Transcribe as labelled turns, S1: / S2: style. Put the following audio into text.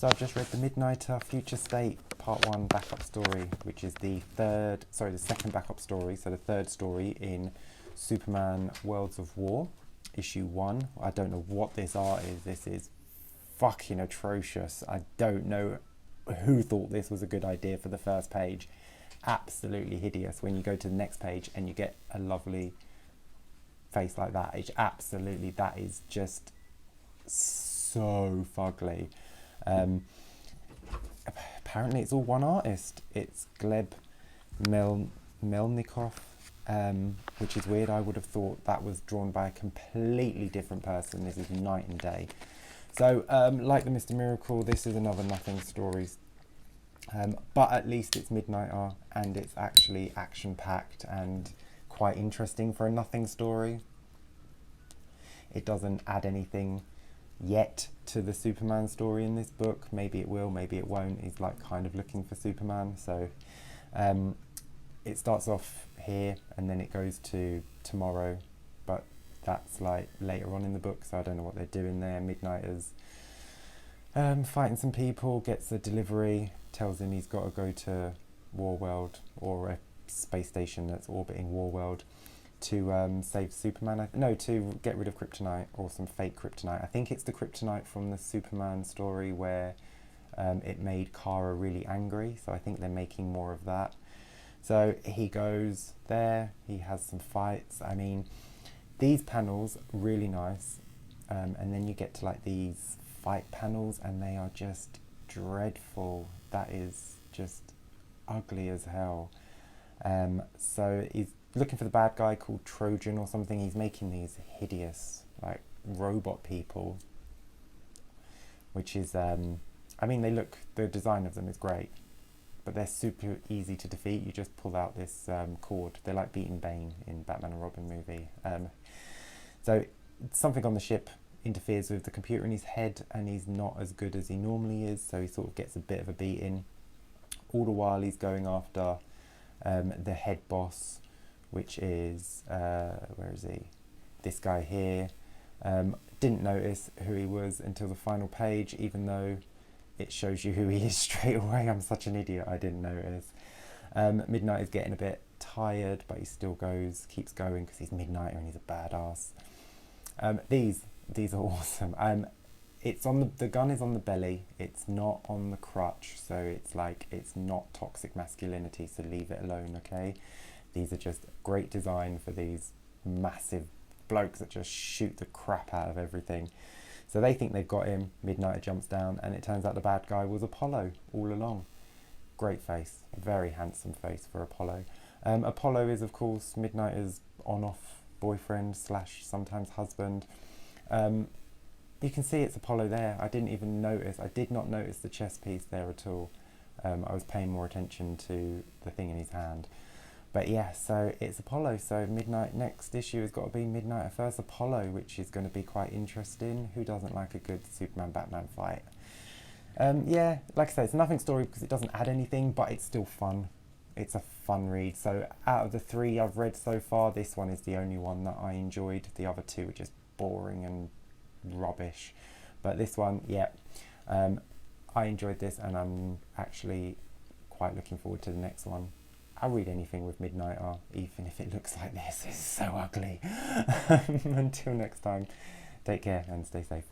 S1: So I've just read The Midnighter Future State Part 1 backup story, which is the second backup story, so the third story in Superman Worlds of War, issue 1. I don't know what this art is. This is fucking atrocious. I don't know who thought this was a good idea for the first page. Absolutely hideous. When you go to the next page and you get a lovely face like that, that is just so fugly. Apparently it's all one artist. It's Gleb Melnikov, which is weird. I would have thought that was drawn by a completely different person. This is night and day. So like the Mr. Miracle, this is another Nothing Stories, but at least it's Midnighter and it's actually action-packed and quite interesting for a Nothing story. It doesn't add anything yet to the Superman story in this book. Maybe it will, maybe it won't. He's like kind of looking for Superman. So it starts off here and then it goes to tomorrow, but that's like later on in the book, so I don't know what they're doing there. Midnighter's fighting some people, gets a delivery, tells him he's got to go to Warworld, or a space station that's orbiting Warworld, to save Superman. To get rid of kryptonite, or some fake kryptonite. I think it's the kryptonite from the Superman story where it made Kara really angry, so I think they're making more of that. So he goes there, he has some fights. I mean, these panels, really nice, and then you get to like these fight panels and they are just dreadful. That is just ugly as hell. So he's looking for the bad guy called Trojan or something. He's making these hideous like robot people, which is I mean, the design of them is great, but they're super easy to defeat. You just pull out this cord. They're like beating Bane in Batman and Robin movie. So something on the ship interferes with the computer in his head and he's not as good as he normally is, so he sort of gets a bit of a beating. All the while he's going after the head boss, which is, where is he? This guy here. Didn't notice who he was until the final page, even though it shows you who he is straight away. I'm such an idiot, I didn't notice. Midnight is getting a bit tired, but he still keeps going because he's Midnighter and he's a badass. These are awesome. It's on the gun is on the belly. It's not on the crutch, so it's not toxic masculinity. So leave it alone, okay? These are just great design for these massive blokes that just shoot the crap out of everything. So they think they've got him. Midnighter jumps down, and it turns out the bad guy was Apollo all along. Great face, very handsome face for Apollo. Apollo is, of course, Midnighter's on-off boyfriend / sometimes husband. You can see it's Apollo there. I did not notice the chess piece there at all. I was paying more attention to the thing in his hand. But yeah, so it's Apollo. So next issue has got to be Midnighter vs Apollo, which is going to be quite interesting. Who doesn't like a good Superman-Batman fight? Yeah, like I said, it's a Nothing story because it doesn't add anything, but it's still fun. It's a fun read. So out of the 3 I've read so far, this one is the only one that I enjoyed. The other 2 are just boring and rubbish. But this one, yeah, I enjoyed this, and I'm actually quite looking forward to the next one. I'll read anything with Midnighter, even if it looks like this. It's so ugly. Until next time, take care and stay safe.